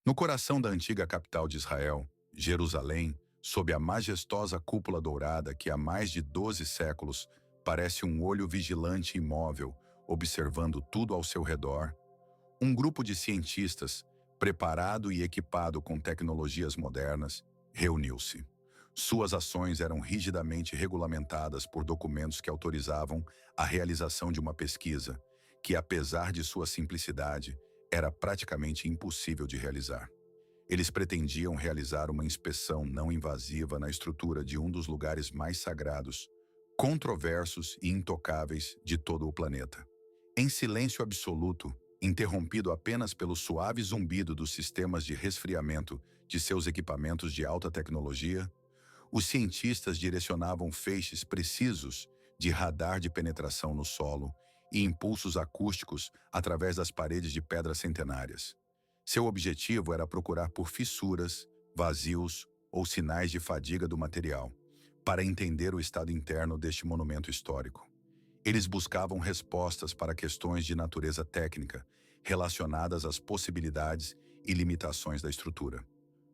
No coração da antiga capital de Israel, Jerusalém, sob a majestosa cúpula dourada que há mais de 12 séculos parece um olho vigilante e imóvel, observando tudo ao seu redor, um grupo de cientistas, preparado e equipado com tecnologias modernas, reuniu-se. Suas ações eram rigidamente regulamentadas por documentos que autorizavam a realização de uma pesquisa, que, apesar de sua simplicidade, era praticamente impossível de realizar. Eles pretendiam realizar uma inspeção não invasiva na estrutura de um dos lugares mais sagrados, controversos e intocáveis de todo o planeta. Em silêncio absoluto, interrompido apenas pelo suave zumbido dos sistemas de resfriamento de seus equipamentos de alta tecnologia, os cientistas direcionavam feixes precisos de radar de penetração no solo e impulsos acústicos através das paredes de pedras centenárias. Seu objetivo era procurar por fissuras, vazios ou sinais de fadiga do material, para entender o estado interno deste monumento histórico. Eles buscavam respostas para questões de natureza técnica relacionadas às possibilidades e limitações da estrutura.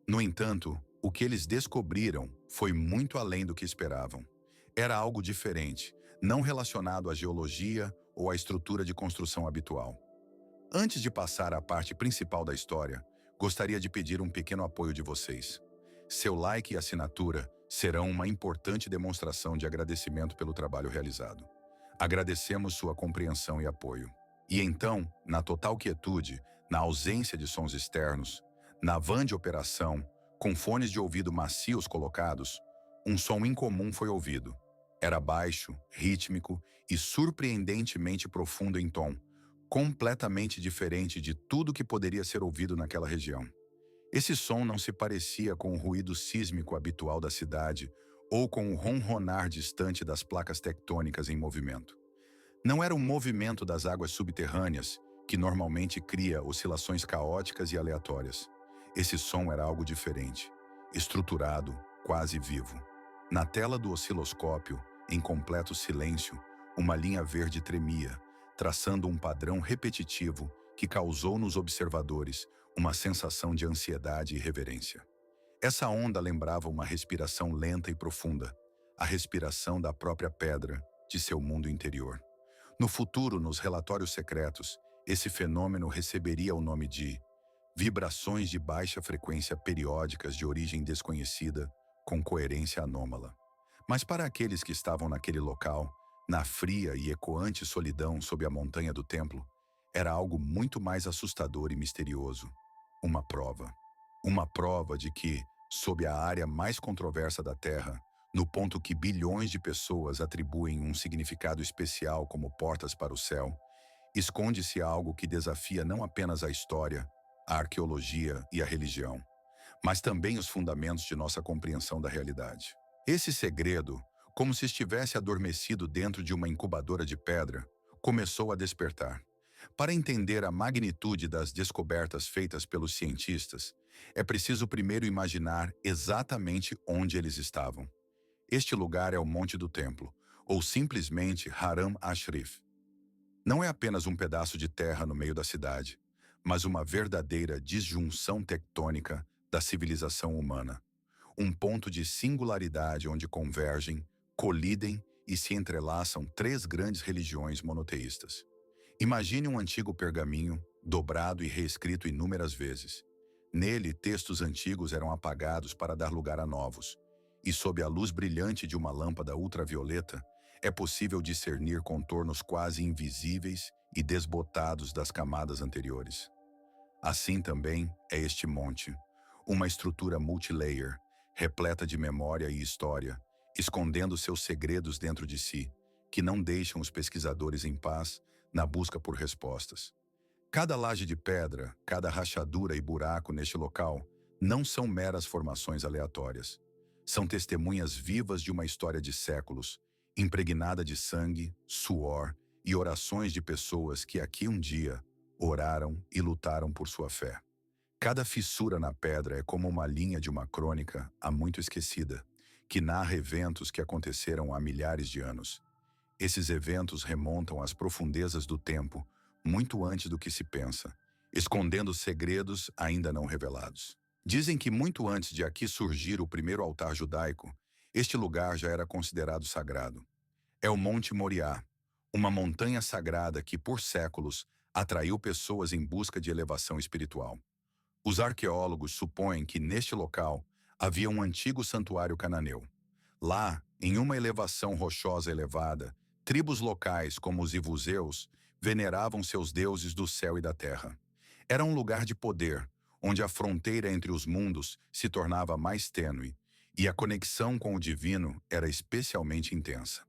No entanto, o que eles descobriram foi muito além do que esperavam. Era algo diferente, não relacionado à geologia ou à estrutura de construção habitual. Antes de passar à parte principal da história, gostaria de pedir um pequeno apoio de vocês. Seu like e assinatura serão uma importante demonstração de agradecimento pelo trabalho realizado. Agradecemos sua compreensão e apoio. E então, na total quietude, na ausência de sons externos, na van de operação, com fones de ouvido macios colocados, um som incomum foi ouvido. Era baixo, rítmico e surpreendentemente profundo em tom, completamente diferente de tudo que poderia ser ouvido naquela região. Esse som não se parecia com o ruído sísmico habitual da cidade ou com o ronronar distante das placas tectônicas em movimento. Não era um movimento das águas subterrâneas, que normalmente cria oscilações caóticas e aleatórias. Esse som era algo diferente, estruturado, quase vivo. Na tela do osciloscópio, em completo silêncio, uma linha verde tremia, traçando um padrão repetitivo que causou nos observadores uma sensação de ansiedade e reverência. Essa onda lembrava uma respiração lenta e profunda, a respiração da própria pedra, de seu mundo interior. No futuro, nos relatórios secretos, esse fenômeno receberia o nome de vibrações de baixa frequência periódicas de origem desconhecida, com coerência anômala. Mas para aqueles que estavam naquele local, na fria e ecoante solidão sob a montanha do templo, era algo muito mais assustador e misterioso. Uma prova. Uma prova de que, sob a área mais controversa da Terra, no ponto que bilhões de pessoas atribuem um significado especial como portas para o céu, esconde-se algo que desafia não apenas a história, a arqueologia e a religião, mas também os fundamentos de nossa compreensão da realidade. Esse segredo, como se estivesse adormecido dentro de uma incubadora de pedra, começou a despertar. Para entender a magnitude das descobertas feitas pelos cientistas, é preciso primeiro imaginar exatamente onde eles estavam. Este lugar é o Monte do Templo, ou simplesmente Haram Ashraf. Não é apenas um pedaço de terra no meio da cidade, mas uma verdadeira disjunção tectônica da civilização humana. Um ponto de singularidade onde convergem, colidem e se entrelaçam três grandes religiões monoteístas. Imagine um antigo pergaminho, dobrado e reescrito inúmeras vezes. Nele, textos antigos eram apagados para dar lugar a novos, e sob a luz brilhante de uma lâmpada ultravioleta, é possível discernir contornos quase invisíveis e desbotados das camadas anteriores. Assim também é este monte, uma estrutura multilayer, repleta de memória e história, escondendo seus segredos dentro de si, que não deixam os pesquisadores em paz na busca por respostas. Cada laje de pedra, cada rachadura e buraco neste local não são meras formações aleatórias. São testemunhas vivas de uma história de séculos, impregnada de sangue, suor e orações de pessoas que aqui um dia oraram e lutaram por sua fé. Cada fissura na pedra é como uma linha de uma crônica há muito esquecida, que narra eventos que aconteceram há milhares de anos. Esses eventos remontam às profundezas do tempo, muito antes do que se pensa, escondendo segredos ainda não revelados. Dizem que muito antes de aqui surgir o primeiro altar judaico, este lugar já era considerado sagrado. É o Monte Moriá, uma montanha sagrada que, por séculos, atraiu pessoas em busca de elevação espiritual. Os arqueólogos supõem que neste local havia um antigo santuário cananeu. Lá, em uma elevação rochosa elevada, tribos locais como os Ivuzeus veneravam seus deuses do céu e da terra. Era um lugar de poder, onde a fronteira entre os mundos se tornava mais tênue e a conexão com o divino era especialmente intensa.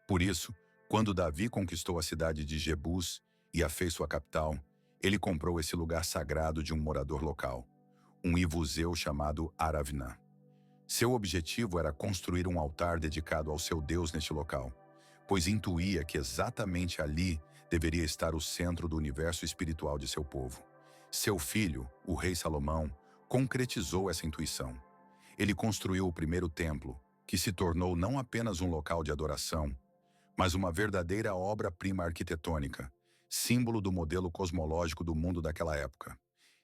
Por isso, quando Davi conquistou a cidade de Jebus e a fez sua capital, ele comprou esse lugar sagrado de um morador local, um Ivuzeu chamado Aravna. Seu objetivo era construir um altar dedicado ao seu Deus neste local, pois intuía que exatamente ali deveria estar o centro do universo espiritual de seu povo. Seu filho, o rei Salomão, concretizou essa intuição. Ele construiu o primeiro templo, que se tornou não apenas um local de adoração, mas uma verdadeira obra-prima arquitetônica, símbolo do modelo cosmológico do mundo daquela época.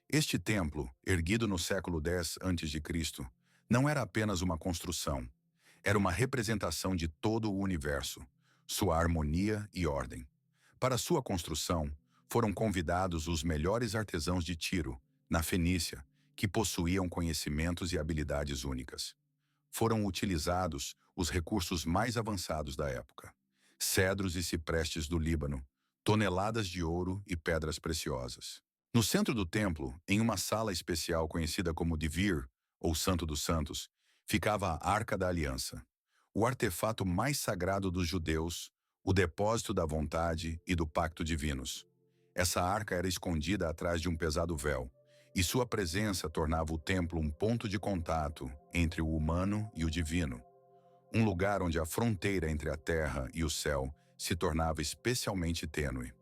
Este templo, erguido no século X a.C., não era apenas uma construção, era uma representação de todo o universo, sua harmonia e ordem. Para sua construção, foram convidados os melhores artesãos de Tiro, na Fenícia, que possuíam conhecimentos e habilidades únicas. Foram utilizados os recursos mais avançados da época: cedros e ciprestes do Líbano, toneladas de ouro e pedras preciosas. No centro do templo, em uma sala especial conhecida como Divir, ou Santo dos Santos, ficava a Arca da Aliança, o artefato mais sagrado dos judeus, o depósito da vontade e do pacto divinos. Essa arca era escondida atrás de um pesado véu, e sua presença tornava o templo um ponto de contato entre o humano e o divino, um lugar onde a fronteira entre a terra e o céu se tornava especialmente tênue.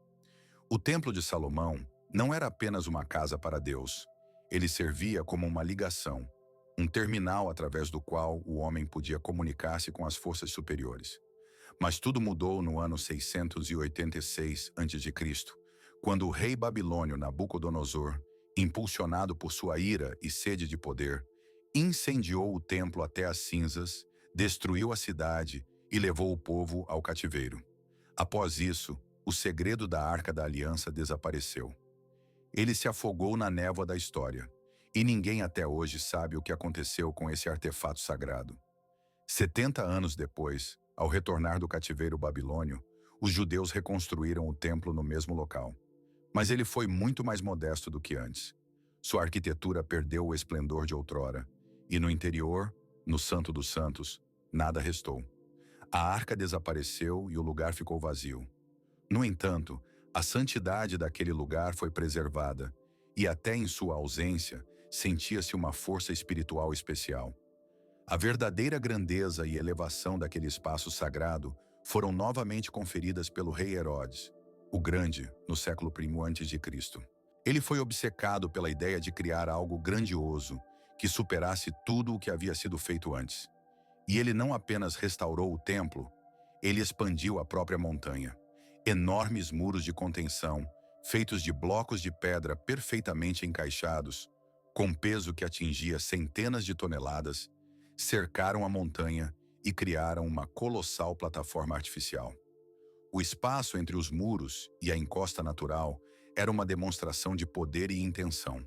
O Templo de Salomão não era apenas uma casa para Deus, ele servia como uma ligação, um terminal através do qual o homem podia comunicar-se com as forças superiores. Mas tudo mudou no ano 686 a.C., quando o rei babilônio Nabucodonosor, impulsionado por sua ira e sede de poder, incendiou o templo até as cinzas, destruiu a cidade e levou o povo ao cativeiro. Após isso, o segredo da Arca da Aliança desapareceu. Ele se afogou na névoa da história, e ninguém até hoje sabe o que aconteceu com esse artefato sagrado. 70 anos depois, ao retornar do cativeiro babilônio, os judeus reconstruíram o templo no mesmo local. Mas ele foi muito mais modesto do que antes. Sua arquitetura perdeu o esplendor de outrora, e no interior, no Santo dos Santos, nada restou. A arca desapareceu e o lugar ficou vazio. No entanto, a santidade daquele lugar foi preservada, e até em sua ausência, sentia-se uma força espiritual especial. A verdadeira grandeza e elevação daquele espaço sagrado foram novamente conferidas pelo rei Herodes, o Grande, no século I a.C. Ele foi obcecado pela ideia de criar algo grandioso, que superasse tudo o que havia sido feito antes. E ele não apenas restaurou o templo, ele expandiu a própria montanha. Enormes muros de contenção, feitos de blocos de pedra perfeitamente encaixados, com peso que atingia centenas de toneladas, cercaram a montanha e criaram uma colossal plataforma artificial. O espaço entre os muros e a encosta natural era uma demonstração de poder e intenção.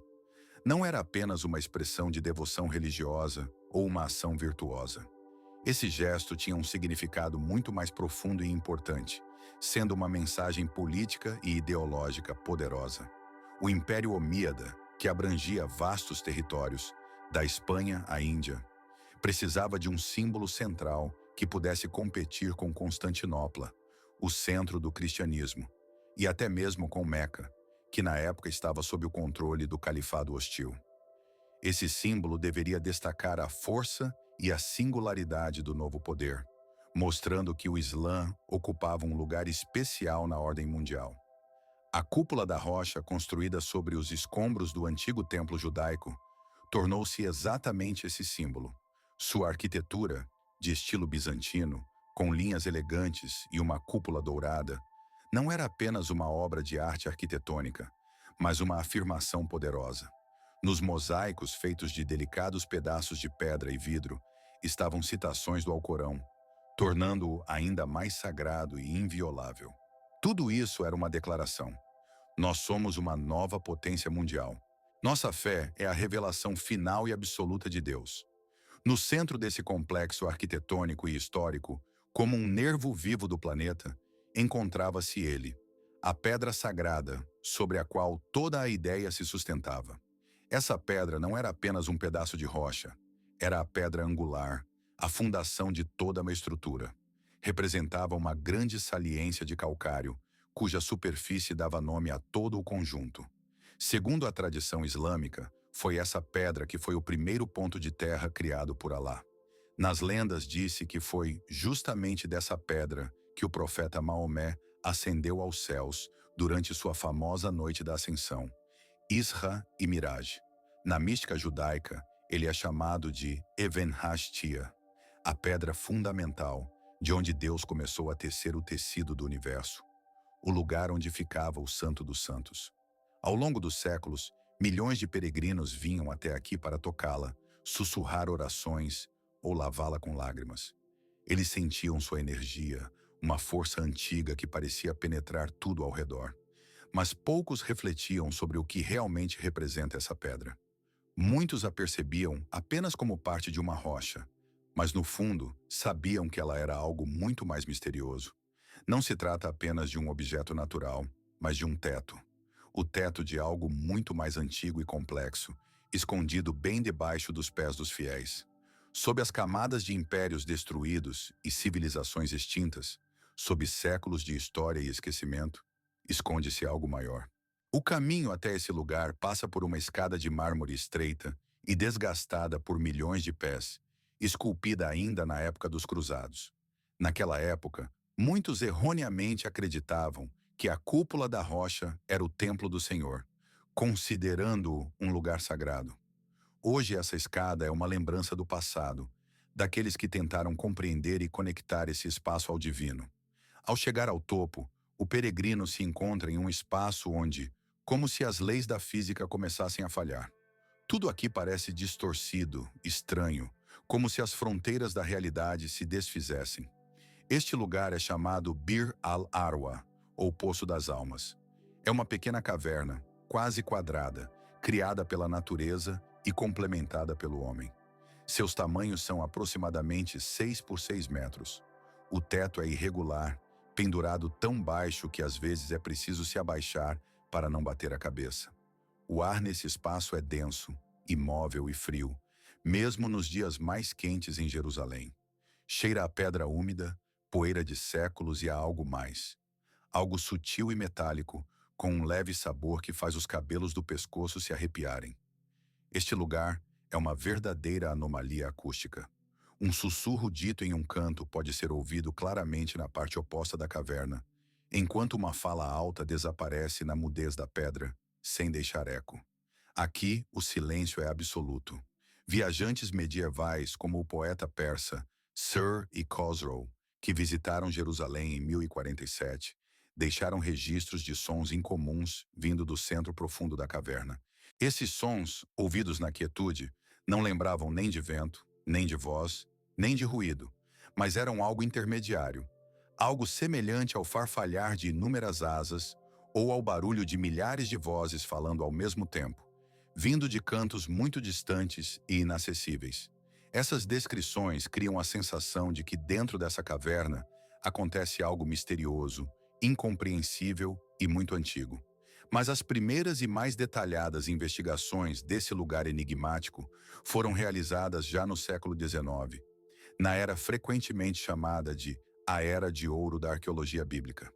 Não era apenas uma expressão de devoção religiosa ou uma ação virtuosa. Esse gesto tinha um significado muito mais profundo e importante, sendo uma mensagem política e ideológica poderosa. O Império Omíada, que abrangia vastos territórios, da Espanha à Índia, precisava de um símbolo central que pudesse competir com Constantinopla, o centro do cristianismo, e até mesmo com Meca, que na época estava sob o controle do califado hostil. Esse símbolo deveria destacar a força e a singularidade do novo poder, mostrando que o Islã ocupava um lugar especial na ordem mundial. A cúpula da rocha, construída sobre os escombros do antigo templo judaico, tornou-se exatamente esse símbolo. Sua arquitetura, de estilo bizantino, com linhas elegantes e uma cúpula dourada, não era apenas uma obra de arte arquitetônica, mas uma afirmação poderosa. Nos mosaicos feitos de delicados pedaços de pedra e vidro estavam citações do Alcorão, tornando-o ainda mais sagrado e inviolável. Tudo isso era uma declaração. Nós somos uma nova potência mundial. Nossa fé é a revelação final e absoluta de Deus. No centro desse complexo arquitetônico e histórico, como um nervo vivo do planeta, encontrava-se ele, a pedra sagrada sobre a qual toda a ideia se sustentava. Essa pedra não era apenas um pedaço de rocha, era a pedra angular, a fundação de toda uma estrutura. Representava uma grande saliência de calcário, cuja superfície dava nome a todo o conjunto. Segundo a tradição islâmica, foi essa pedra que foi o primeiro ponto de terra criado por Alá. Nas lendas disse que foi justamente dessa pedra que o profeta Maomé ascendeu aos céus durante sua famosa noite da ascensão, Isra e Miraj. Na mística judaica, ele é chamado de Even Hashtia, a pedra fundamental, de onde Deus começou a tecer o tecido do universo, o lugar onde ficava o Santo dos Santos. Ao longo dos séculos, milhões de peregrinos vinham até aqui para tocá-la, sussurrar orações ou lavá-la com lágrimas. Eles sentiam sua energia, uma força antiga que parecia penetrar tudo ao redor. Mas poucos refletiam sobre o que realmente representa essa pedra. Muitos a percebiam apenas como parte de uma rocha, mas no fundo sabiam que ela era algo muito mais misterioso. Não se trata apenas de um objeto natural, mas de um teto. O teto de algo muito mais antigo e complexo, escondido bem debaixo dos pés dos fiéis. Sob as camadas de impérios destruídos e civilizações extintas, sob séculos de história e esquecimento, esconde-se algo maior. O caminho até esse lugar passa por uma escada de mármore estreita e desgastada por milhões de pés, esculpida ainda na época dos cruzados. Naquela época, muitos erroneamente acreditavam que a cúpula da rocha era o templo do Senhor, considerando-o um lugar sagrado. Hoje essa escada é uma lembrança do passado, daqueles que tentaram compreender e conectar esse espaço ao divino. Ao chegar ao topo, o peregrino se encontra em um espaço onde, como se as leis da física começassem a falhar. Tudo aqui parece distorcido, estranho, como se as fronteiras da realidade se desfizessem. Este lugar é chamado Bir al-Arwa, ou Poço das Almas. É uma pequena caverna, quase quadrada, criada pela natureza e complementada pelo homem. Seus tamanhos são aproximadamente 6 por 6 metros. O teto é irregular, pendurado tão baixo que às vezes é preciso se abaixar para não bater a cabeça. O ar nesse espaço é denso, imóvel e frio, mesmo nos dias mais quentes em Jerusalém. Cheira a pedra úmida, poeira de séculos e a algo mais. Algo sutil e metálico, com um leve sabor que faz os cabelos do pescoço se arrepiarem. Este lugar é uma verdadeira anomalia acústica. Um sussurro dito em um canto pode ser ouvido claramente na parte oposta da caverna, enquanto uma fala alta desaparece na mudez da pedra, sem deixar eco. Aqui, o silêncio é absoluto. Viajantes medievais, como o poeta persa Sir e Khosrow, que visitaram Jerusalém em 1047, deixaram registros de sons incomuns vindo do centro profundo da caverna. Esses sons, ouvidos na quietude, não lembravam nem de vento, nem de voz, nem de ruído, mas eram algo intermediário, algo semelhante ao farfalhar de inúmeras asas ou ao barulho de milhares de vozes falando ao mesmo tempo, vindo de cantos muito distantes e inacessíveis. Essas descrições criam a sensação de que dentro dessa caverna acontece algo misterioso, incompreensível e muito antigo. Mas as primeiras e mais detalhadas investigações desse lugar enigmático foram realizadas já no século XIX, na era frequentemente chamada de a Era de Ouro da Arqueologia Bíblica.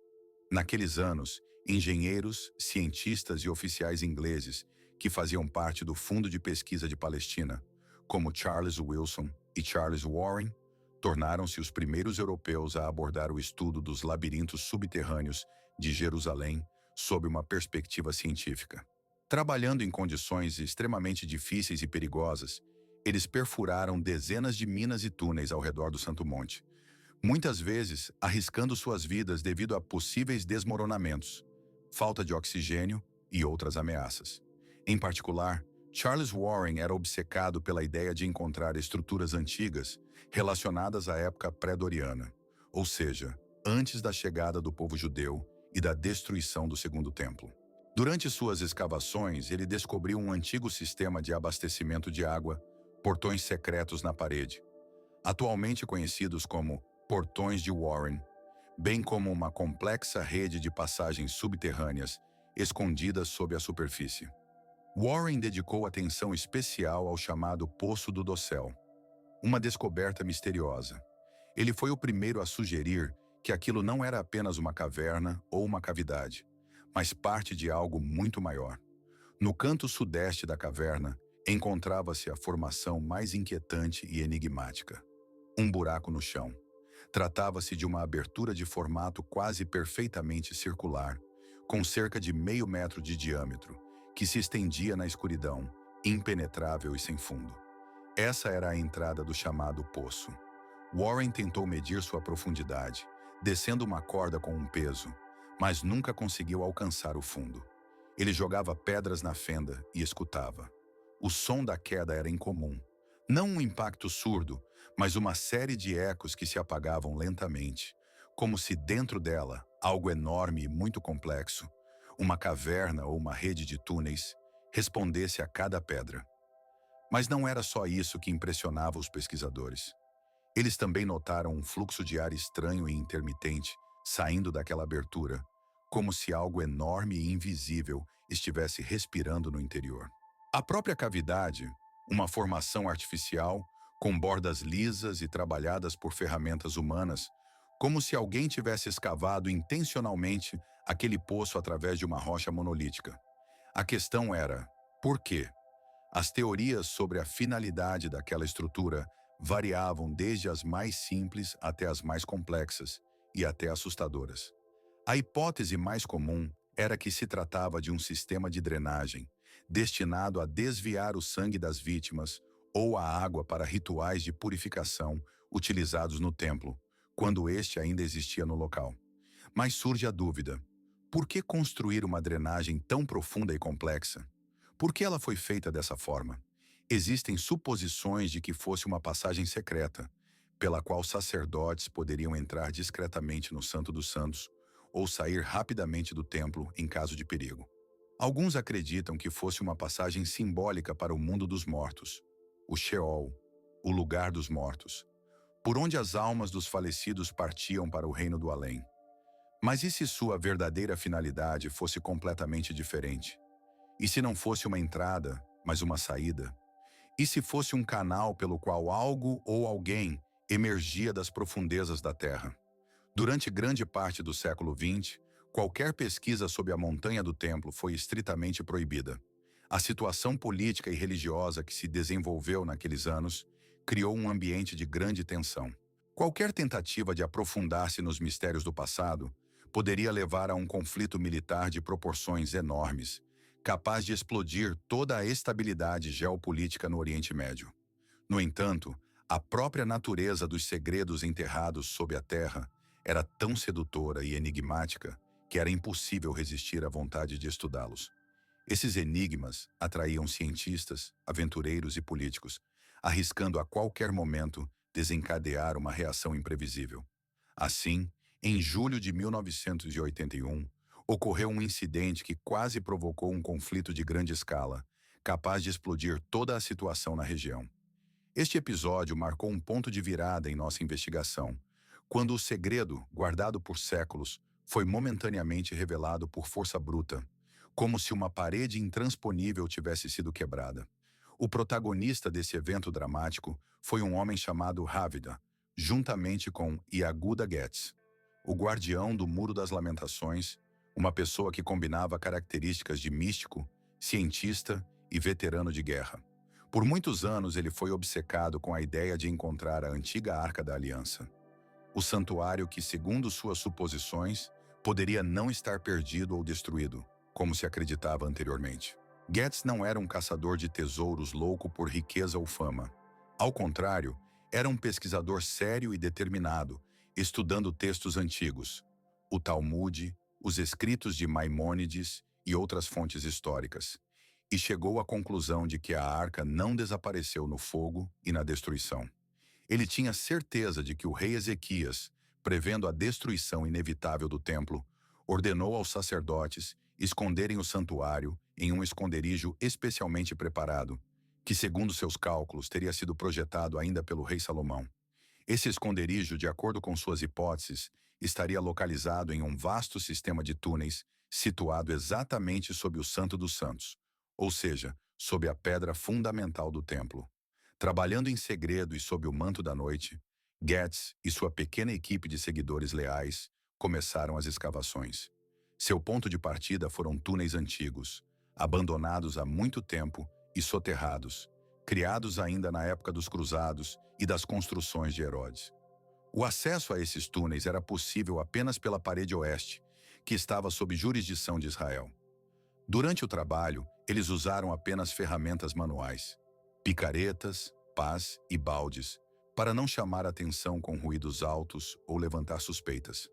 Naqueles anos, engenheiros, cientistas e oficiais ingleses que faziam parte do Fundo de Pesquisa de Palestina, como Charles Wilson e Charles Warren, tornaram-se os primeiros europeus a abordar o estudo dos labirintos subterrâneos de Jerusalém sob uma perspectiva científica. Trabalhando em condições extremamente difíceis e perigosas, eles perfuraram dezenas de minas e túneis ao redor do Santo Monte, muitas vezes arriscando suas vidas devido a possíveis desmoronamentos, falta de oxigênio e outras ameaças. Em particular, Charles Warren era obcecado pela ideia de encontrar estruturas antigas relacionadas à época pré-doriana, ou seja, antes da chegada do povo judeu e da destruição do Segundo Templo. Durante suas escavações, ele descobriu um antigo sistema de abastecimento de água, portões secretos na parede, atualmente conhecidos como Portões de Warren, bem como uma complexa rede de passagens subterrâneas escondidas sob a superfície. Warren dedicou atenção especial ao chamado Poço do Dossel, uma descoberta misteriosa. Ele foi o primeiro a sugerir que aquilo não era apenas uma caverna ou uma cavidade, mas parte de algo muito maior. No canto sudeste da caverna, encontrava-se a formação mais inquietante e enigmática: um buraco no chão. Tratava-se de uma abertura de formato quase perfeitamente circular, com cerca de meio metro de diâmetro, que se estendia na escuridão, impenetrável e sem fundo. Essa era a entrada do chamado poço. Warren tentou medir sua profundidade, descendo uma corda com um peso, mas nunca conseguiu alcançar o fundo. Ele jogava pedras na fenda e escutava. O som da queda era incomum. Não um impacto surdo, mas uma série de ecos que se apagavam lentamente, como se dentro dela, algo enorme e muito complexo, uma caverna ou uma rede de túneis, respondesse a cada pedra. Mas não era só isso que impressionava os pesquisadores. Eles também notaram um fluxo de ar estranho e intermitente saindo daquela abertura, como se algo enorme e invisível estivesse respirando no interior. A própria cavidade, uma formação artificial, com bordas lisas e trabalhadas por ferramentas humanas, como se alguém tivesse escavado intencionalmente aquele poço através de uma rocha monolítica. A questão era: por quê? As teorias sobre a finalidade daquela estrutura variavam desde as mais simples até as mais complexas e até assustadoras. A hipótese mais comum era que se tratava de um sistema de drenagem, destinado a desviar o sangue das vítimas ou a água para rituais de purificação utilizados no templo, quando este ainda existia no local. Mas surge a dúvida: por que construir uma drenagem tão profunda e complexa? Por que ela foi feita dessa forma? Existem suposições de que fosse uma passagem secreta, pela qual sacerdotes poderiam entrar discretamente no Santo dos Santos ou sair rapidamente do templo em caso de perigo. Alguns acreditam que fosse uma passagem simbólica para o mundo dos mortos, o Sheol, o lugar dos mortos, por onde as almas dos falecidos partiam para o reino do além. Mas e se sua verdadeira finalidade fosse completamente diferente? E se não fosse uma entrada, mas uma saída? E se fosse um canal pelo qual algo ou alguém emergia das profundezas da Terra? Durante grande parte do século XX, qualquer pesquisa sobre a montanha do templo foi estritamente proibida. A situação política e religiosa que se desenvolveu naqueles anos criou um ambiente de grande tensão. Qualquer tentativa de aprofundar-se nos mistérios do passado poderia levar a um conflito militar de proporções enormes, capaz de explodir toda a estabilidade geopolítica no Oriente Médio. No entanto, a própria natureza dos segredos enterrados sob a terra era tão sedutora e enigmática que era impossível resistir à vontade de estudá-los. Esses enigmas atraíam cientistas, aventureiros e políticos, arriscando a qualquer momento desencadear uma reação imprevisível. Assim, em julho de 1981, ocorreu um incidente que quase provocou um conflito de grande escala, capaz de explodir toda a situação na região. Este episódio marcou um ponto de virada em nossa investigação, quando o segredo, guardado por séculos, foi momentaneamente revelado por força bruta, como se uma parede intransponível tivesse sido quebrada. O protagonista desse evento dramático foi um homem chamado Havida, juntamente com Yehuda Getz, o guardião do Muro das Lamentações, uma pessoa que combinava características de místico, cientista e veterano de guerra. Por muitos anos ele foi obcecado com a ideia de encontrar a antiga Arca da Aliança, o santuário que, segundo suas suposições, poderia não estar perdido ou destruído, como se acreditava anteriormente. Getz não era um caçador de tesouros louco por riqueza ou fama. Ao contrário, era um pesquisador sério e determinado, estudando textos antigos, o Talmude, os escritos de Maimônides e outras fontes históricas, e chegou à conclusão de que a arca não desapareceu no fogo e na destruição. Ele tinha certeza de que o rei Ezequias, prevendo a destruição inevitável do templo, ordenou aos sacerdotes esconderem o santuário em um esconderijo especialmente preparado, que, segundo seus cálculos, teria sido projetado ainda pelo rei Salomão. Esse esconderijo, de acordo com suas hipóteses, estaria localizado em um vasto sistema de túneis, situado exatamente sob o Santo dos Santos, ou seja, sob a pedra fundamental do templo. Trabalhando em segredo e sob o manto da noite, Getz e sua pequena equipe de seguidores leais começaram as escavações. Seu ponto de partida foram túneis antigos, abandonados há muito tempo e soterrados, criados ainda na época dos cruzados e das construções de Herodes. O acesso a esses túneis era possível apenas pela parede oeste, que estava sob jurisdição de Israel. Durante o trabalho, eles usaram apenas ferramentas manuais, picaretas, pás e baldes, para não chamar atenção com ruídos altos ou levantar suspeitas.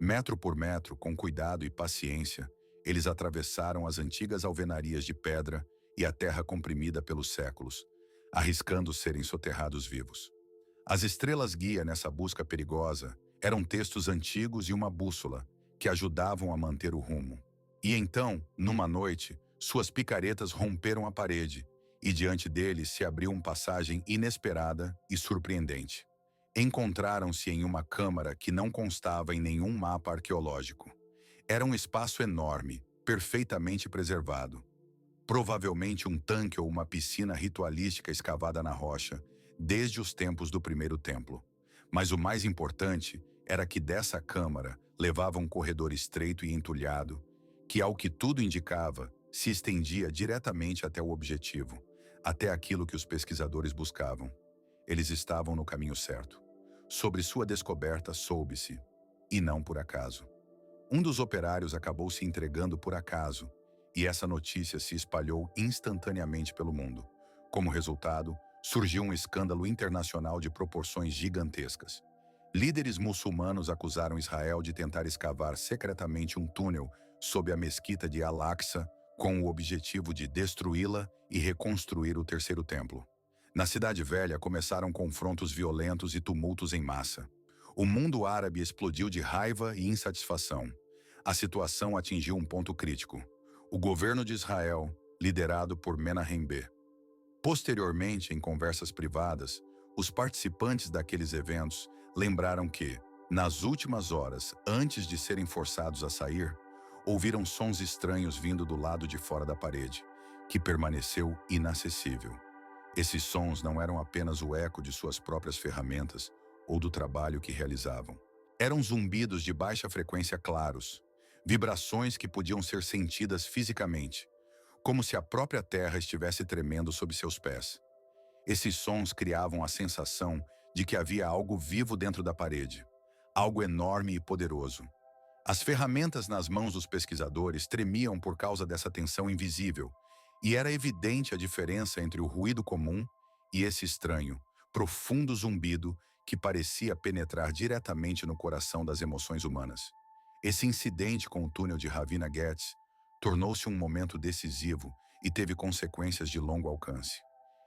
Metro por metro, com cuidado e paciência, eles atravessaram as antigas alvenarias de pedra e a terra comprimida pelos séculos, arriscando serem soterrados vivos. As estrelas guia nessa busca perigosa eram textos antigos e uma bússola que ajudavam a manter o rumo. E então, numa noite, suas picaretas romperam a parede e diante deles se abriu uma passagem inesperada e surpreendente. Encontraram-se em uma câmara que não constava em nenhum mapa arqueológico. Era um espaço enorme, perfeitamente preservado. Provavelmente um tanque ou uma piscina ritualística escavada na rocha, desde os tempos do primeiro templo. Mas o mais importante era que dessa câmara levava um corredor estreito e entulhado, que, ao que tudo indicava, se estendia diretamente até o objetivo, até aquilo que os pesquisadores buscavam. Eles estavam no caminho certo. Sobre sua descoberta soube-se, e não por acaso. Um dos operários acabou se entregando por acaso, e essa notícia se espalhou instantaneamente pelo mundo. Como resultado, surgiu um escândalo internacional de proporções gigantescas. Líderes muçulmanos acusaram Israel de tentar escavar secretamente um túnel sob a mesquita de Al-Aqsa, com o objetivo de destruí-la e reconstruir o terceiro templo. Na Cidade Velha começaram confrontos violentos e tumultos em massa. O mundo árabe explodiu de raiva e insatisfação. A situação atingiu um ponto crítico. O governo de Israel, liderado por Menahem B. Posteriormente, em conversas privadas, os participantes daqueles eventos lembraram que, nas últimas horas, antes de serem forçados a sair, ouviram sons estranhos vindo do lado de fora da parede, que permaneceu inacessível. Esses sons não eram apenas o eco de suas próprias ferramentas ou do trabalho que realizavam. Eram zumbidos de baixa frequência claros, vibrações que podiam ser sentidas fisicamente, como se a própria terra estivesse tremendo sob seus pés. Esses sons criavam a sensação de que havia algo vivo dentro da parede, algo enorme e poderoso. As ferramentas nas mãos dos pesquisadores tremiam por causa dessa tensão invisível, e era evidente a diferença entre o ruído comum e esse estranho, profundo zumbido que parecia penetrar diretamente no coração das emoções humanas. Esse incidente com o túnel de Ravina Getz tornou-se um momento decisivo e teve consequências de longo alcance.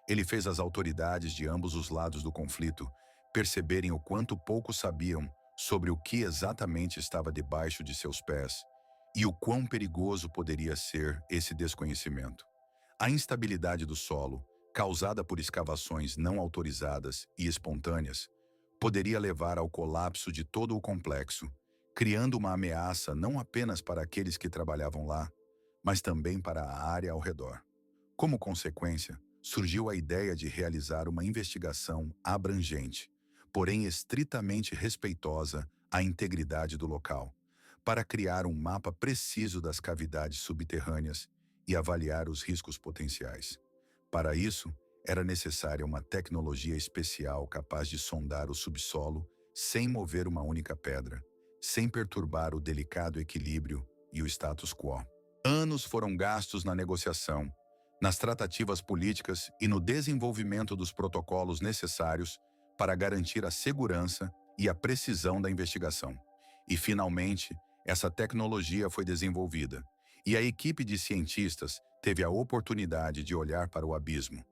Ele fez as autoridades de ambos os lados do conflito perceberem o quanto pouco sabiam sobre o que exatamente estava debaixo de seus pés e o quão perigoso poderia ser esse desconhecimento. A instabilidade do solo, causada por escavações não autorizadas e espontâneas, poderia levar ao colapso de todo o complexo, criando uma ameaça não apenas para aqueles que trabalhavam lá, mas também para a área ao redor. Como consequência, surgiu a ideia de realizar uma investigação abrangente, porém estritamente respeitosa à integridade do local, para criar um mapa preciso das cavidades subterrâneas e avaliar os riscos potenciais. Para isso, era necessária uma tecnologia especial capaz de sondar o subsolo sem mover uma única pedra, sem perturbar o delicado equilíbrio e o status quo. Anos foram gastos na negociação, nas tratativas políticas e no desenvolvimento dos protocolos necessários para garantir a segurança e a precisão da investigação. E, finalmente, essa tecnologia foi desenvolvida, e a equipe de cientistas teve a oportunidade de olhar para o abismo.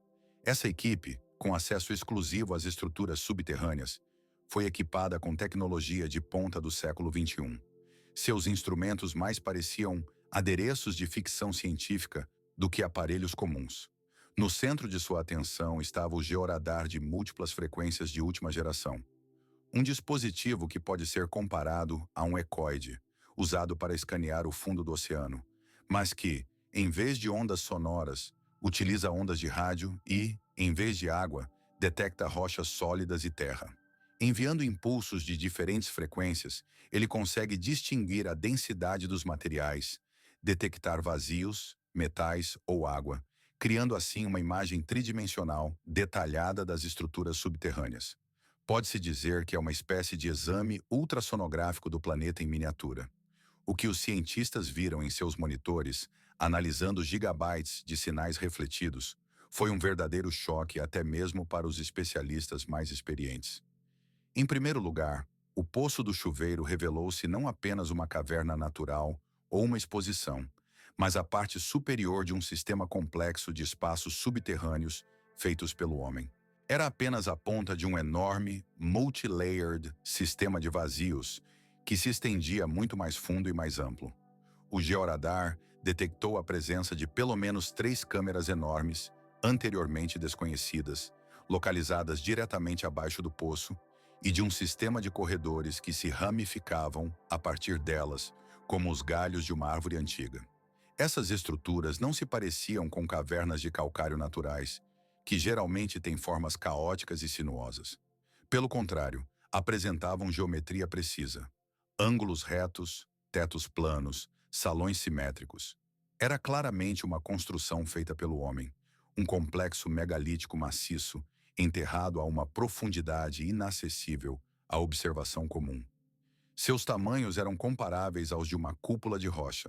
Essa equipe, com acesso exclusivo às estruturas subterrâneas, foi equipada com tecnologia de ponta do século XXI. Seus instrumentos mais pareciam adereços de ficção científica do que aparelhos comuns. No centro de sua atenção estava o georadar de múltiplas frequências de última geração. Um dispositivo que pode ser comparado a um ecoide, usado para escanear o fundo do oceano, mas que, em vez de ondas sonoras, utiliza ondas de rádio e, em vez de água, detecta rochas sólidas e terra. Enviando impulsos de diferentes frequências, ele consegue distinguir a densidade dos materiais, detectar vazios, metais ou água, criando assim uma imagem tridimensional detalhada das estruturas subterrâneas. Pode-se dizer que é uma espécie de exame ultrassonográfico do planeta em miniatura. O que os cientistas viram em seus monitores, analisando gigabytes de sinais refletidos, foi um verdadeiro choque até mesmo para os especialistas mais experientes. Em primeiro lugar, o Poço do Chuveiro revelou-se não apenas uma caverna natural ou uma exposição, mas a parte superior de um sistema complexo de espaços subterrâneos feitos pelo homem. Era apenas a ponta de um enorme, multi-layered sistema de vazios que se estendia muito mais fundo e mais amplo. O georadar detectou a presença de pelo menos 3 câmeras enormes, anteriormente desconhecidas, localizadas diretamente abaixo do poço, e de um sistema de corredores que se ramificavam a partir delas, como os galhos de uma árvore antiga. Essas estruturas não se pareciam com cavernas de calcário naturais, que geralmente têm formas caóticas e sinuosas. Pelo contrário, apresentavam geometria precisa, ângulos retos, tetos planos, salões simétricos. Era claramente uma construção feita pelo homem, um complexo megalítico maciço, enterrado a uma profundidade inacessível à observação comum. Seus tamanhos eram comparáveis aos de uma cúpula de rocha.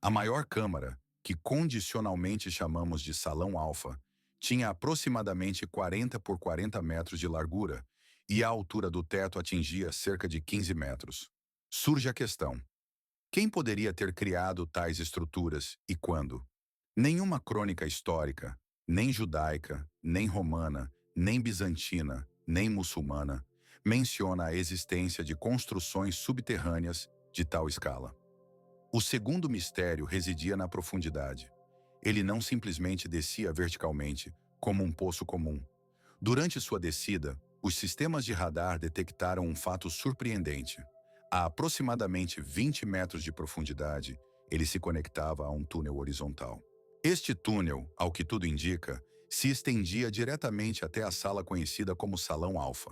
A maior câmara, que condicionalmente chamamos de Salão Alfa, tinha aproximadamente 40 por 40 metros de largura e a altura do teto atingia cerca de 15 metros. Surge a questão: quem poderia ter criado tais estruturas e quando? Nenhuma crônica histórica, nem judaica, nem romana, nem bizantina, nem muçulmana, menciona a existência de construções subterrâneas de tal escala. O segundo mistério residia na profundidade. Ele não simplesmente descia verticalmente, como um poço comum. Durante sua descida, os sistemas de radar detectaram um fato surpreendente. A aproximadamente 20 metros de profundidade, ele se conectava a um túnel horizontal. Este túnel, ao que tudo indica, se estendia diretamente até a sala conhecida como Salão Alfa.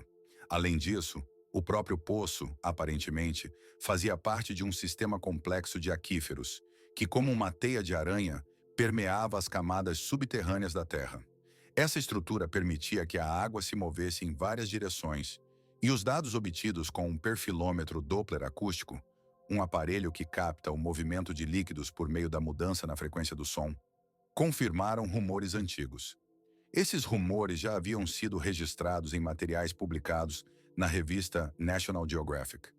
Além disso, o próprio poço, aparentemente, fazia parte de um sistema complexo de aquíferos, que, como uma teia de aranha, permeava as camadas subterrâneas da Terra. Essa estrutura permitia que a água se movesse em várias direções, e os dados obtidos com um perfilômetro Doppler acústico, um aparelho que capta o movimento de líquidos por meio da mudança na frequência do som, confirmaram rumores antigos. Esses rumores já haviam sido registrados em materiais publicados na revista National Geographic.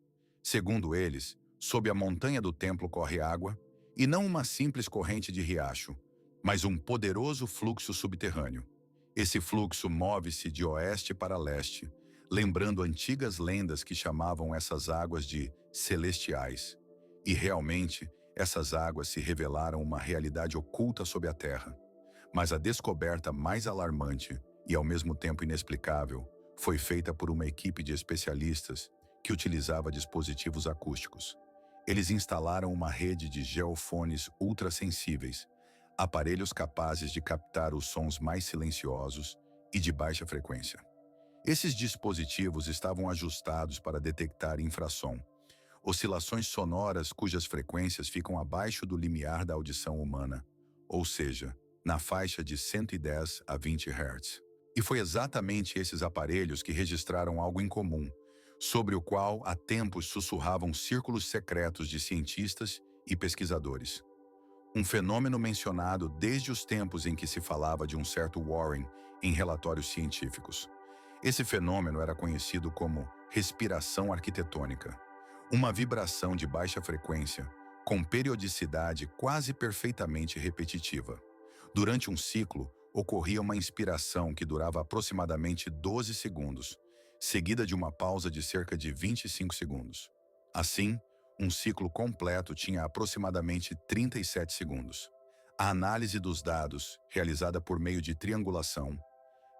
Segundo eles, sob a montanha do templo corre água, e não uma simples corrente de riacho, mas um poderoso fluxo subterrâneo. Esse fluxo move-se de oeste para leste, lembrando antigas lendas que chamavam essas águas de celestiais. E realmente, essas águas se revelaram uma realidade oculta sob a terra. Mas a descoberta mais alarmante e ao mesmo tempo inexplicável foi feita por uma equipe de especialistas que utilizava dispositivos acústicos. Eles instalaram uma rede de geofones ultrassensíveis, aparelhos capazes de captar os sons mais silenciosos e de baixa frequência. Esses dispositivos estavam ajustados para detectar infrassom, oscilações sonoras cujas frequências ficam abaixo do limiar da audição humana, ou seja, na faixa de 110 a 20 Hz. E foi exatamente esses aparelhos que registraram algo incomum, sobre o qual há tempos sussurravam círculos secretos de cientistas e pesquisadores. Um fenômeno mencionado desde os tempos em que se falava de um certo Warren em relatórios científicos. Esse fenômeno era conhecido como respiração arquitetônica, uma vibração de baixa frequência, com periodicidade quase perfeitamente repetitiva. Durante um ciclo, ocorria uma inspiração que durava aproximadamente 12 segundos, seguida de uma pausa de cerca de 25 segundos. Assim, um ciclo completo tinha aproximadamente 37 segundos. A análise dos dados, realizada por meio de triangulação,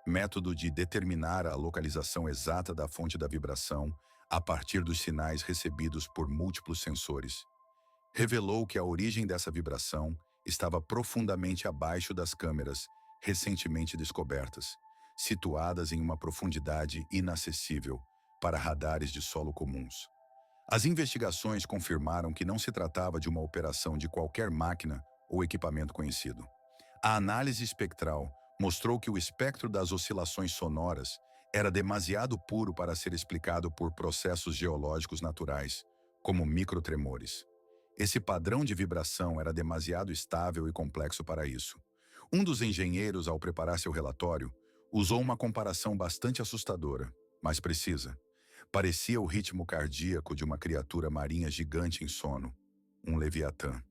método de determinar a localização exata da fonte da vibração a partir dos sinais recebidos por múltiplos sensores, revelou que a origem dessa vibração estava profundamente abaixo das câmeras recentemente descobertas, situadas em uma profundidade inacessível para radares de solo comuns. As investigações confirmaram que não se tratava de uma operação de qualquer máquina ou equipamento conhecido. A análise espectral mostrou que o espectro das oscilações sonoras era demasiado puro para ser explicado por processos geológicos naturais, como microtremores. Esse padrão de vibração era demasiado estável e complexo para isso. Um dos engenheiros, ao preparar seu relatório, usou uma comparação bastante assustadora, mas precisa. Parecia o ritmo cardíaco de uma criatura marinha gigante em sono, um leviatã.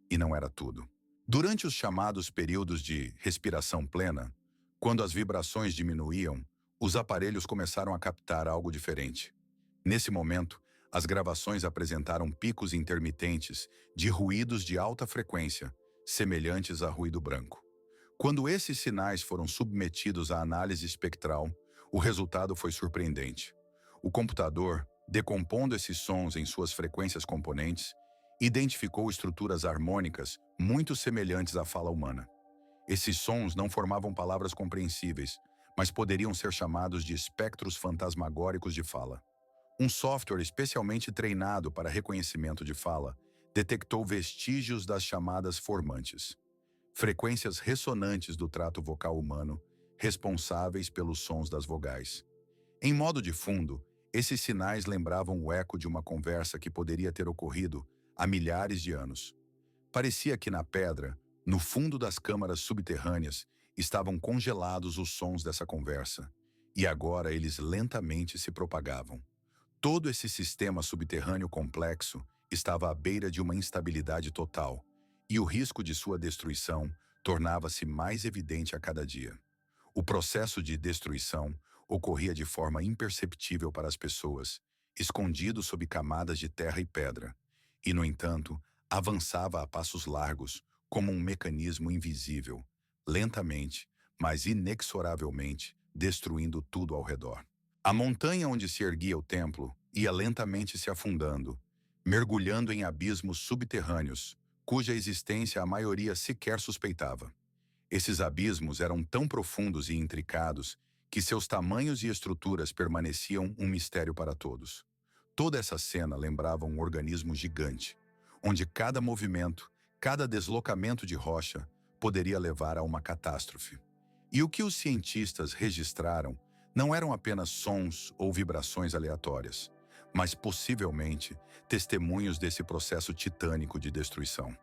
E não era tudo. Durante os chamados períodos de respiração plena, quando as vibrações diminuíam, os aparelhos começaram a captar algo diferente. Nesse momento, as gravações apresentaram picos intermitentes de ruídos de alta frequência, semelhantes a ruído branco. Quando esses sinais foram submetidos à análise espectral, o resultado foi surpreendente. O computador, decompondo esses sons em suas frequências componentes, identificou estruturas harmônicas muito semelhantes à fala humana. Esses sons não formavam palavras compreensíveis, mas poderiam ser chamados de espectros fantasmagóricos de fala. Um software especialmente treinado para reconhecimento de fala detectou vestígios das chamadas formantes, frequências ressonantes do trato vocal humano, responsáveis pelos sons das vogais. Em modo de fundo, esses sinais lembravam o eco de uma conversa que poderia ter ocorrido há milhares de anos. Parecia que na pedra, no fundo das câmaras subterrâneas, estavam congelados os sons dessa conversa, e agora eles lentamente se propagavam. Todo esse sistema subterrâneo complexo estava à beira de uma instabilidade total, e o risco de sua destruição tornava-se mais evidente a cada dia. O processo de destruição ocorria de forma imperceptível para as pessoas, escondido sob camadas de terra e pedra, e, no entanto, avançava a passos largos, como um mecanismo invisível, lentamente, mas inexoravelmente, destruindo tudo ao redor. A montanha onde se erguia o templo ia lentamente se afundando, mergulhando em abismos subterrâneos, cuja existência a maioria sequer suspeitava. Esses abismos eram tão profundos e intricados que seus tamanhos e estruturas permaneciam um mistério para todos. Toda essa cena lembrava um organismo gigante, onde cada movimento, cada deslocamento de rocha poderia levar a uma catástrofe. E o que os cientistas registraram não eram apenas sons ou vibrações aleatórias, mas possivelmente testemunhos desse processo titânico de destruição.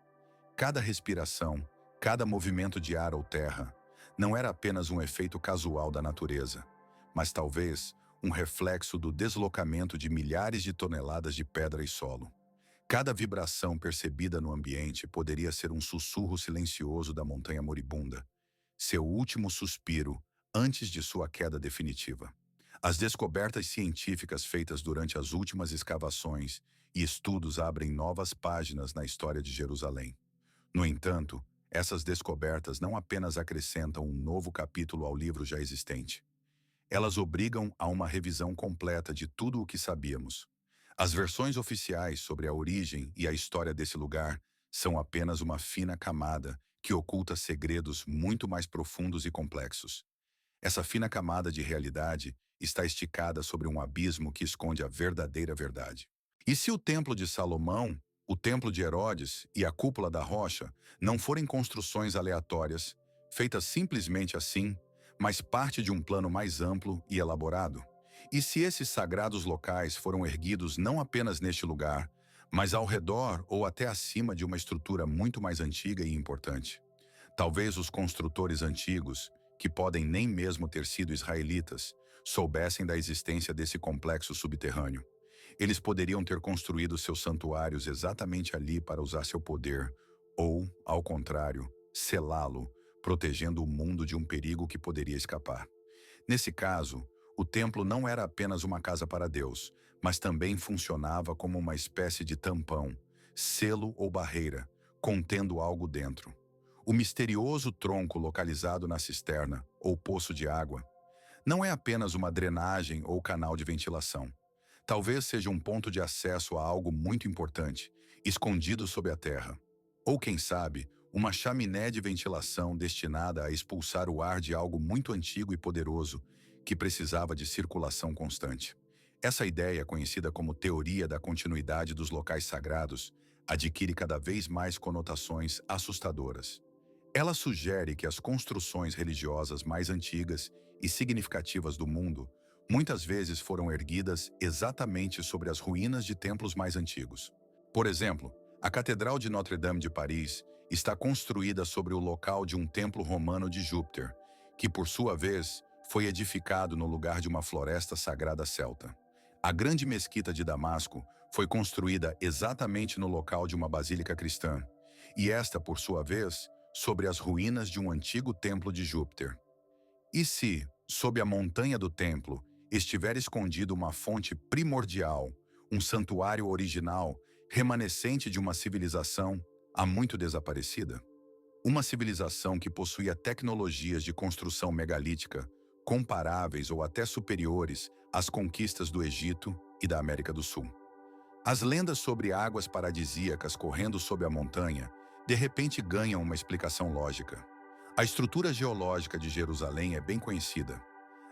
Cada respiração, cada movimento de ar ou terra, não era apenas um efeito casual da natureza, mas talvez um reflexo do deslocamento de milhares de toneladas de pedra e solo. Cada vibração percebida no ambiente poderia ser um sussurro silencioso da montanha moribunda, seu último suspiro antes de sua queda definitiva. As descobertas científicas feitas durante as últimas escavações e estudos abrem novas páginas na história de Jerusalém. No entanto, essas descobertas não apenas acrescentam um novo capítulo ao livro já existente. Elas obrigam a uma revisão completa de tudo o que sabíamos. As versões oficiais sobre a origem e a história desse lugar são apenas uma fina camada que oculta segredos muito mais profundos e complexos. Essa fina camada de realidade está esticada sobre um abismo que esconde a verdadeira verdade. E se o Templo de Salomão, o Templo de Herodes e a Cúpula da Rocha não forem construções aleatórias, feitas simplesmente assim, mas parte de um plano mais amplo e elaborado? E se esses sagrados locais foram erguidos não apenas neste lugar, mas ao redor ou até acima de uma estrutura muito mais antiga e importante? Talvez os construtores antigos, que podem nem mesmo ter sido israelitas, soubessem da existência desse complexo subterrâneo. Eles poderiam ter construído seus santuários exatamente ali para usar seu poder, ou, ao contrário, selá-lo, protegendo o mundo de um perigo que poderia escapar. Nesse caso, o templo não era apenas uma casa para Deus, mas também funcionava como uma espécie de tampão, selo ou barreira, contendo algo dentro. O misterioso tronco localizado na cisterna, ou poço de água, não é apenas uma drenagem ou canal de ventilação. Talvez seja um ponto de acesso a algo muito importante, escondido sob a terra. Ou, quem sabe, uma chaminé de ventilação destinada a expulsar o ar de algo muito antigo e poderoso que precisava de circulação constante. Essa ideia, conhecida como teoria da continuidade dos locais sagrados, adquire cada vez mais conotações assustadoras. Ela sugere que as construções religiosas mais antigas e significativas do mundo muitas vezes foram erguidas exatamente sobre as ruínas de templos mais antigos. Por exemplo, a Catedral de Notre-Dame de Paris está construída sobre o local de um templo romano de Júpiter, que por sua vez foi edificado no lugar de uma floresta sagrada celta. A grande mesquita de Damasco foi construída exatamente no local de uma basílica cristã, e esta, por sua vez, sobre as ruínas de um antigo templo de Júpiter. E se, sob a montanha do templo, estiver escondido uma fonte primordial, um santuário original, remanescente de uma civilização há muito desaparecida? Uma civilização que possuía tecnologias de construção megalítica, comparáveis ou até superiores às conquistas do Egito e da América do Sul. As lendas sobre águas paradisíacas correndo sob a montanha, de repente ganham uma explicação lógica. A estrutura geológica de Jerusalém é bem conhecida.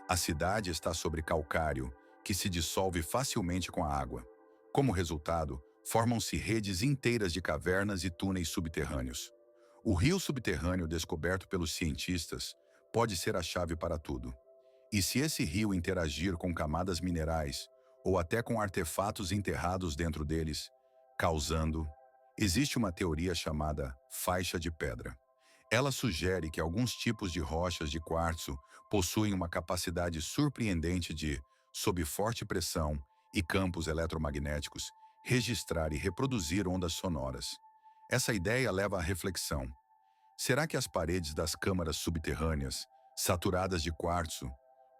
A cidade está sobre calcário, que se dissolve facilmente com a água. Como resultado, formam-se redes inteiras de cavernas e túneis subterrâneos. O rio subterrâneo descoberto pelos cientistas pode ser a chave para tudo. E se esse rio interagir com camadas minerais, ou até com artefatos enterrados dentro deles, causando... Existe uma teoria chamada faixa de pedra. Ela sugere que alguns tipos de rochas de quartzo possuem uma capacidade surpreendente de, sob forte pressão e campos eletromagnéticos, registrar e reproduzir ondas sonoras. Essa ideia leva à reflexão. Será que as paredes das câmaras subterrâneas, saturadas de quartzo,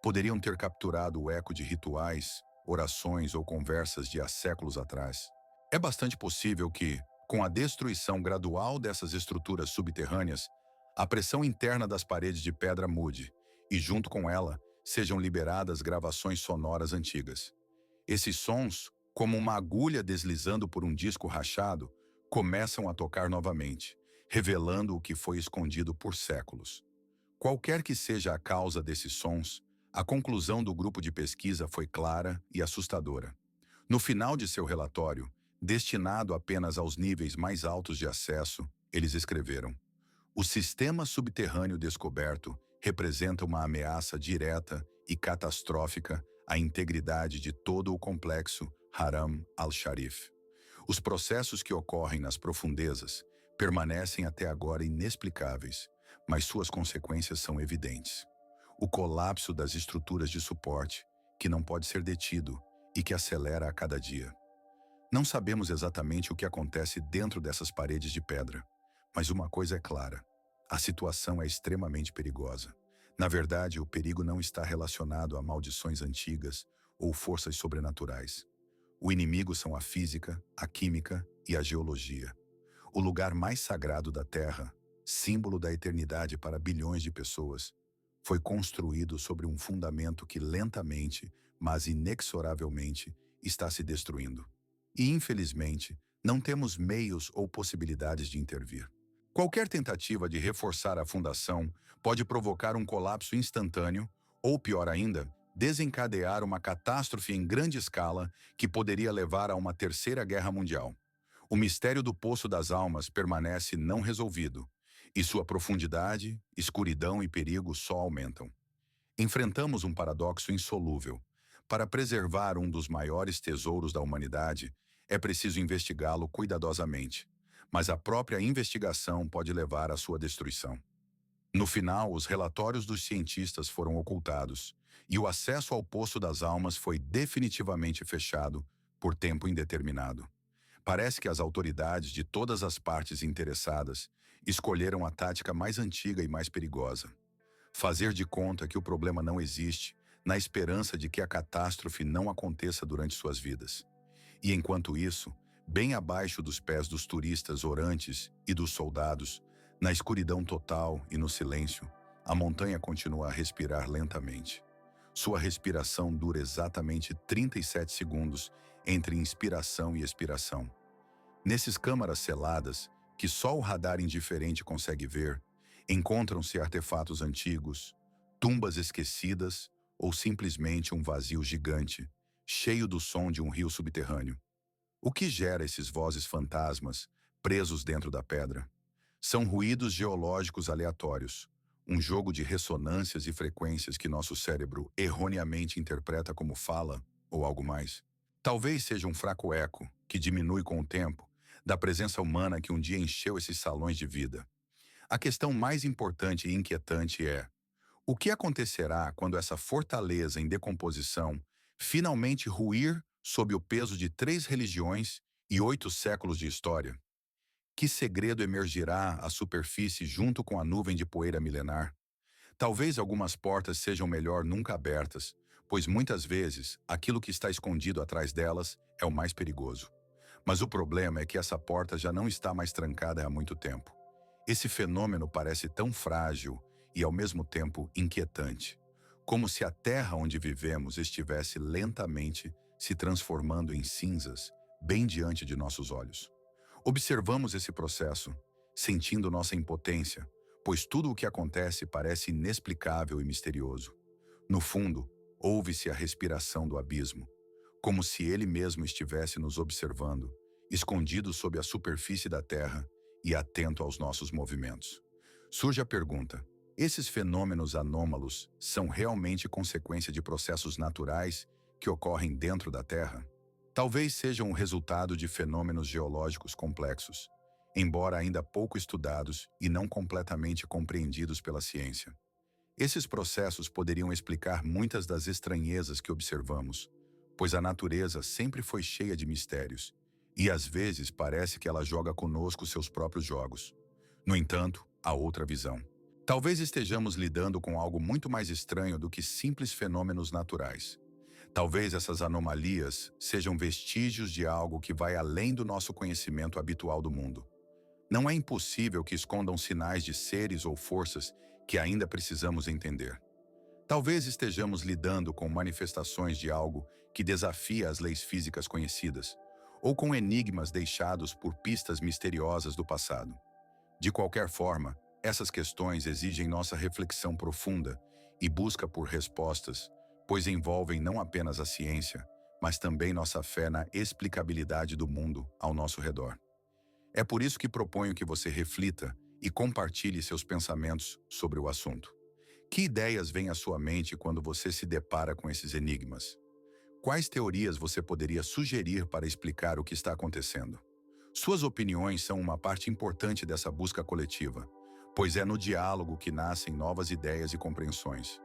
poderiam ter capturado o eco de rituais, orações ou conversas de há séculos atrás? É bastante possível que, com a destruição gradual dessas estruturas subterrâneas, a pressão interna das paredes de pedra mude e, junto com ela, sejam liberadas gravações sonoras antigas. Esses sons, como uma agulha deslizando por um disco rachado, começam a tocar novamente, revelando o que foi escondido por séculos. Qualquer que seja a causa desses sons, a conclusão do grupo de pesquisa foi clara e assustadora. No final de seu relatório, destinado apenas aos níveis mais altos de acesso, eles escreveram: o sistema subterrâneo descoberto representa uma ameaça direta e catastrófica à integridade de todo o complexo Haram al-Sharif. Os processos que ocorrem nas profundezas permanecem até agora inexplicáveis, mas suas consequências são evidentes. O colapso das estruturas de suporte, que não pode ser detido e que acelera a cada dia. Não sabemos exatamente o que acontece dentro dessas paredes de pedra, mas uma coisa é clara: a situação é extremamente perigosa. Na verdade, o perigo não está relacionado a maldições antigas ou forças sobrenaturais. O inimigo são a física, a química e a geologia. O lugar mais sagrado da Terra, símbolo da eternidade para bilhões de pessoas, foi construído sobre um fundamento que lentamente, mas inexoravelmente, está se destruindo. E, infelizmente, não temos meios ou possibilidades de intervir. Qualquer tentativa de reforçar a fundação pode provocar um colapso instantâneo ou, pior ainda, desencadear uma catástrofe em grande escala que poderia levar a uma terceira guerra mundial. O mistério do Poço das Almas permanece não resolvido, e sua profundidade, escuridão e perigo só aumentam. Enfrentamos um paradoxo insolúvel. Para preservar um dos maiores tesouros da humanidade, é preciso investigá-lo cuidadosamente, mas a própria investigação pode levar à sua destruição. No final, os relatórios dos cientistas foram ocultados, e o acesso ao Poço das Almas foi definitivamente fechado por tempo indeterminado. Parece que as autoridades de todas as partes interessadas escolheram a tática mais antiga e mais perigosa: fazer de conta que o problema não existe, na esperança de que a catástrofe não aconteça durante suas vidas. E enquanto isso, bem abaixo dos pés dos turistas orantes e dos soldados, na escuridão total e no silêncio, a montanha continua a respirar lentamente. Sua respiração dura exatamente 37 segundos entre inspiração e expiração. Nesses câmaras seladas, que só o radar indiferente consegue ver, encontram-se artefatos antigos, tumbas esquecidas ou simplesmente um vazio gigante, cheio do som de um rio subterrâneo. O que gera esses vozes fantasmas, presos dentro da pedra? São ruídos geológicos aleatórios, um jogo de ressonâncias e frequências que nosso cérebro erroneamente interpreta como fala ou algo mais. Talvez seja um fraco eco, que diminui com o tempo, da presença humana que um dia encheu esses salões de vida. A questão mais importante e inquietante é: o que acontecerá quando essa fortaleza em decomposição finalmente ruir sob o peso de 3 religiões e 8 séculos de história? Que segredo emergirá à superfície junto com a nuvem de poeira milenar? Talvez algumas portas sejam melhor nunca abertas, pois muitas vezes aquilo que está escondido atrás delas é o mais perigoso. Mas o problema é que essa porta já não está mais trancada há muito tempo. Esse fenômeno parece tão frágil e ao mesmo tempo inquietante, como se a terra onde vivemos estivesse lentamente se transformando em cinzas bem diante de nossos olhos. Observamos esse processo, sentindo nossa impotência, pois tudo o que acontece parece inexplicável e misterioso. No fundo, ouve-se a respiração do abismo, como se ele mesmo estivesse nos observando, escondido sob a superfície da terra e atento aos nossos movimentos. Surge a pergunta: esses fenômenos anômalos são realmente consequência de processos naturais que ocorrem dentro da Terra? Talvez sejam o resultado de fenômenos geológicos complexos, embora ainda pouco estudados e não completamente compreendidos pela ciência. Esses processos poderiam explicar muitas das estranhezas que observamos, pois a natureza sempre foi cheia de mistérios, e às vezes parece que ela joga conosco seus próprios jogos. No entanto, há outra visão. Talvez estejamos lidando com algo muito mais estranho do que simples fenômenos naturais. Talvez essas anomalias sejam vestígios de algo que vai além do nosso conhecimento habitual do mundo. Não é impossível que escondam sinais de seres ou forças que ainda precisamos entender. Talvez estejamos lidando com manifestações de algo que desafia as leis físicas conhecidas, ou com enigmas deixados por pistas misteriosas do passado. De qualquer forma, essas questões exigem nossa reflexão profunda e busca por respostas, pois envolvem não apenas a ciência, mas também nossa fé na explicabilidade do mundo ao nosso redor. É por isso que proponho que você reflita e compartilhe seus pensamentos sobre o assunto. Que ideias vêm à sua mente quando você se depara com esses enigmas? Quais teorias você poderia sugerir para explicar o que está acontecendo? Suas opiniões são uma parte importante dessa busca coletiva, pois é no diálogo que nascem novas ideias e compreensões.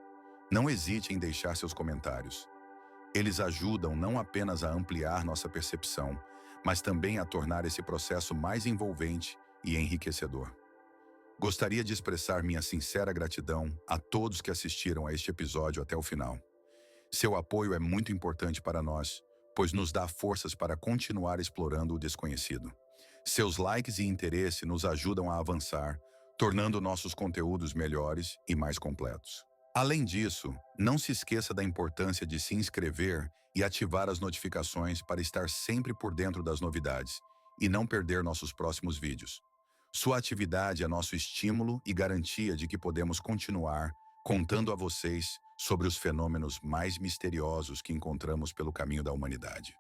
Não hesite em deixar seus comentários. Eles ajudam não apenas a ampliar nossa percepção, mas também a tornar esse processo mais envolvente e enriquecedor. Gostaria de expressar minha sincera gratidão a todos que assistiram a este episódio até o final. Seu apoio é muito importante para nós, pois nos dá forças para continuar explorando o desconhecido. Seus likes e interesse nos ajudam a avançar, tornando nossos conteúdos melhores e mais completos. Além disso, não se esqueça da importância de se inscrever e ativar as notificações para estar sempre por dentro das novidades e não perder nossos próximos vídeos. Sua atividade é nosso estímulo e garantia de que podemos continuar contando a vocês sobre os fenômenos mais misteriosos que encontramos pelo caminho da humanidade.